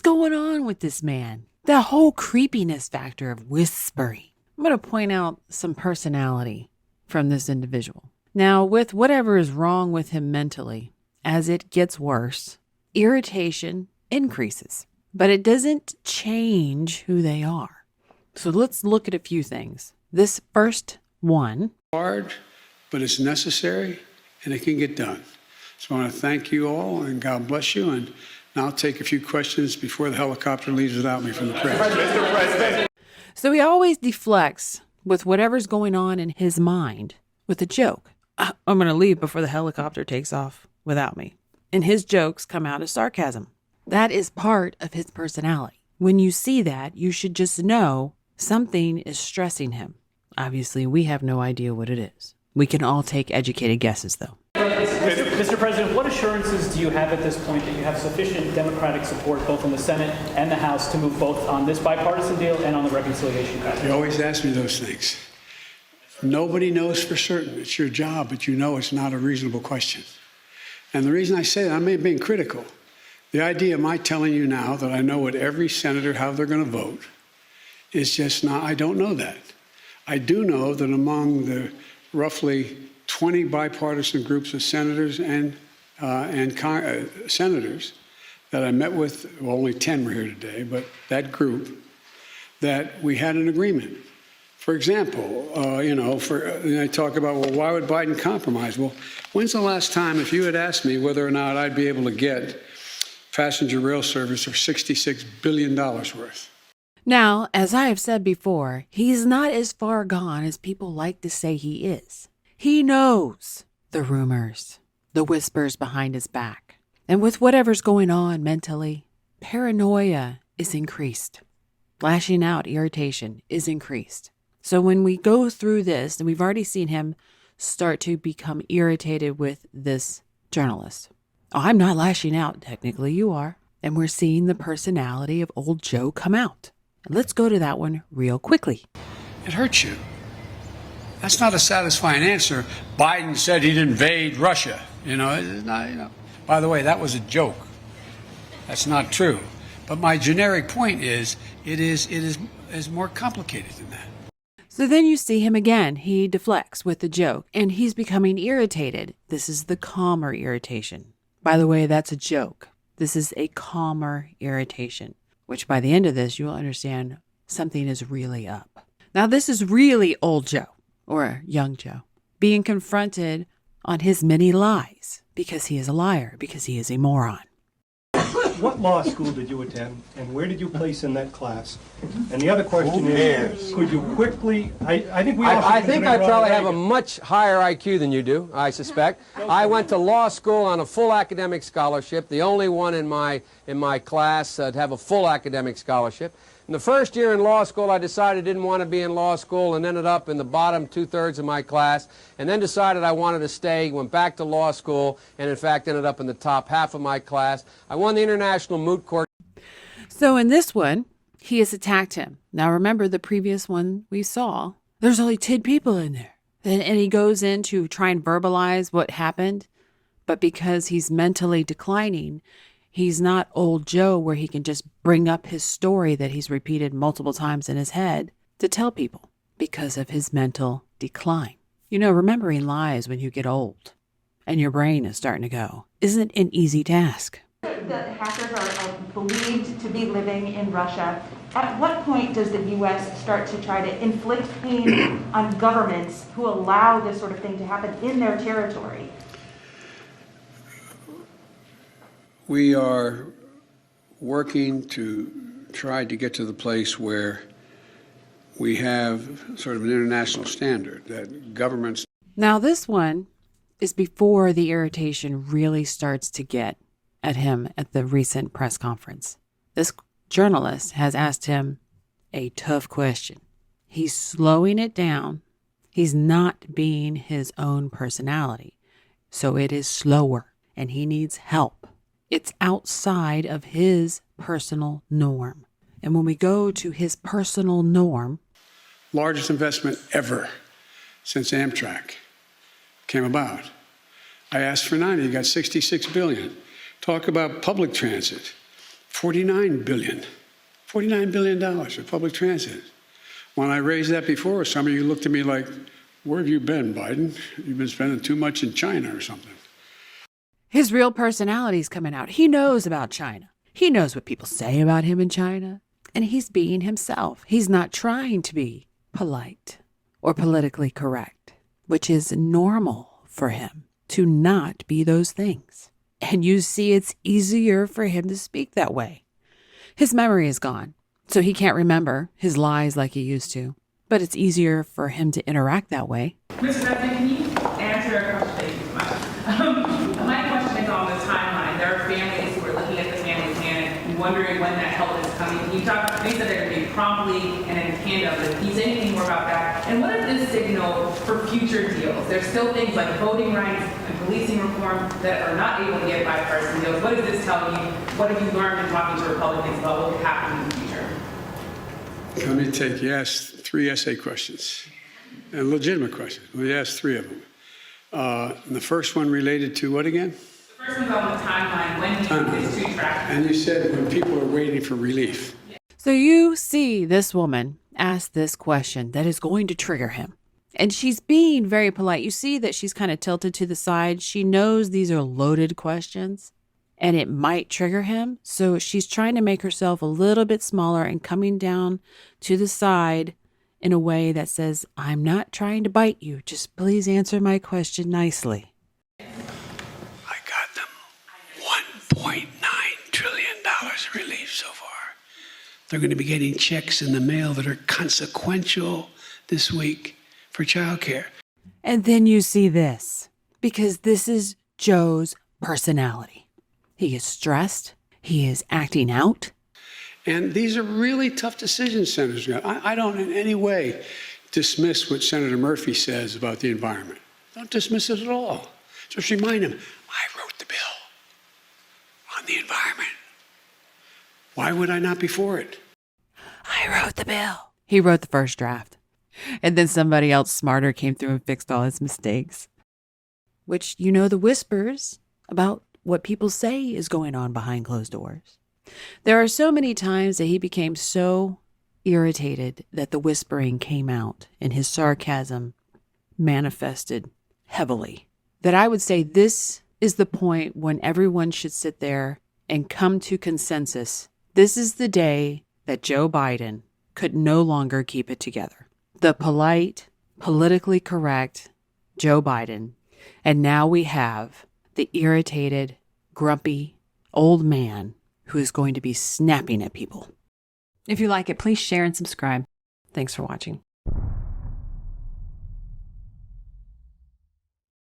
going on with this man? The whole creepiness factor of whispering. I'm going to point out some personality from this individual. Now, with whatever is wrong with him mentally, as it gets worse, irritation increases, but it doesn't change who they are. So let's look at a few things. This first one. Hard, but it's necessary and it can get done. So I want to thank you all and God bless you. And now I'll take a few questions before the helicopter leaves without me from the press. Mr. President. So he always deflects with whatever's going on in his mind with a joke. I'm going to leave before the helicopter takes off without me. And his jokes come out as sarcasm. That is part of his personality. When you see that, you should just know something is stressing him. Obviously, we have no idea what it is. We can all take educated guesses, though. Mr. President, what assurances do you have at this point that you have sufficient Democratic support both in the Senate and the House to move both on this bipartisan deal and on the reconciliation package? You always ask me those things. Nobody knows for certain. It's your job, but you know it's not a reasonable question. And the reason I say that, I'm being critical. The idea of my telling you now that I know what every senator, how they're going to vote, is just not, I don't know that. I do know that among the roughly 20 bipartisan groups of senators and senators that I met with, well, only 10 were here today, but that group, that we had an agreement. For example, I talk about, well, why would Biden compromise? Well, when's the last time, if you had asked me whether or not I'd be able to get passenger rail service for $66 billion worth? Now, as I have said before, he's not as far gone as people like to say he is. He knows the rumors, the whispers behind his back. And with whatever's going on mentally, paranoia is increased. Lashing out, irritation is increased. So when we go through this, and we've already seen him start to become irritated with this journalist. Oh, I'm not lashing out. Technically, you are. And we're seeing the personality of old Joe come out. Let's go to that one real quickly. It hurts you. That's not a satisfying answer. Biden said he'd invade Russia. It's not, By the way, that was a joke. That's not true. But my generic point is, it is more complicated than that. So then you see him again. He deflects with the joke, and he's becoming irritated. This is the calmer irritation. By the way, that's a joke. This is a calmer irritation, which by the end of this, you'll understand something is really up. Now, this is really old Joe, or young Joe, being confronted on his many lies, because he is a liar, because he is a moron. What law school did you attend, and where did you place in that class? And the other question is, could you quickly, I think I probably have a much higher IQ than you do, I suspect. I went to law school on a full academic scholarship, the only one in my class to have a full academic scholarship. In the first year in law school, I decided I didn't want to be in law school and ended up in the bottom two-thirds of my class, and then decided I wanted to stay, went back to law school, and in fact ended up in the top half of my class. I won the International Moot Court. So in this one, he has attacked him. Now remember the previous one we saw, there's only 10 people in there. And he goes in to try and verbalize what happened, but because he's mentally declining, he's not old Joe where he can just bring up his story that he's repeated multiple times in his head to tell people because of his mental decline. Remembering lies when you get old and your brain is starting to go isn't an easy task. The hackers are believed to be living in Russia. At what point does the U.S. start to try to inflict pain on governments who allow this sort of thing to happen in their territory? We are working to try to get to the place where we have sort of an international standard that governments... Now this one is before the irritation really starts to get at him at the recent press conference. This journalist has asked him a tough question. He's slowing it down. He's not being his own personality. So it is slower and he needs help. It's outside of his personal norm. And when we go to his personal norm... Largest investment ever since Amtrak came about. I asked for 90, you got $66 billion. Talk about public transit. $49 billion for public transit. When I raised that before, some of you looked at me like, where have you been, Biden? You've been spending too much in China or something. His real personality's coming out. He knows about China. He knows what people say about him in China. And he's being himself. He's not trying to be polite or politically correct, which is normal for him to not be those things. And you see, it's easier for him to speak that way. His memory is gone, so he can't remember his lies like he used to. But it's easier for him to interact that way. Mr. President, can you answer a question? Thank you so much. My question is on the timeline. There are families who are looking at the family plan and wondering when that help is coming. Can you talk, they said they're going to be promptly and in tandem, but can you say anything more about that? And what does this signal for future deals? There's still things like voting rights and policing reform that are not able to get bipartisan deals. What does this tell you? What have you learned in talking to Republicans about what could happen in the future? Let me take, you asked 3 essay questions, and legitimate questions. Well, you asked 3 of them. And the first one related to what again? The first one's on the timeline. When do you think this to track? And you said when people are waiting for relief. So you see this woman ask this question that is going to trigger him. And she's being very polite. You see that she's kind of tilted to the side. She knows these are loaded questions and it might trigger him. So she's trying to make herself a little bit smaller and coming down to the side in a way that says, I'm not trying to bite you. Just please answer my question nicely. I got them $1.9 trillion relief so far. They're going to be getting checks in the mail that are consequential this week for childcare. And then you see this, because this is Joe's personality. He is stressed. He is acting out. And these are really tough decisions, Senator. I don't in any way dismiss what Senator Murphy says about the environment. Don't dismiss it at all. Just remind him, I wrote the bill on the environment. Why would I not be for it? I wrote the bill. He wrote the first draft. And then somebody else smarter came through and fixed all his mistakes. Which, you know, the whispers about what people say is going on behind closed doors. There are so many times that he became so irritated that the whispering came out and his sarcasm manifested heavily. That I would say this is the point when everyone should sit there and come to consensus. This is the day that Joe Biden could no longer keep it together. The polite, politically correct Joe Biden. And now we have the irritated, grumpy, old man who is going to be snapping at people. If you like it, please share and subscribe. Thanks for watching.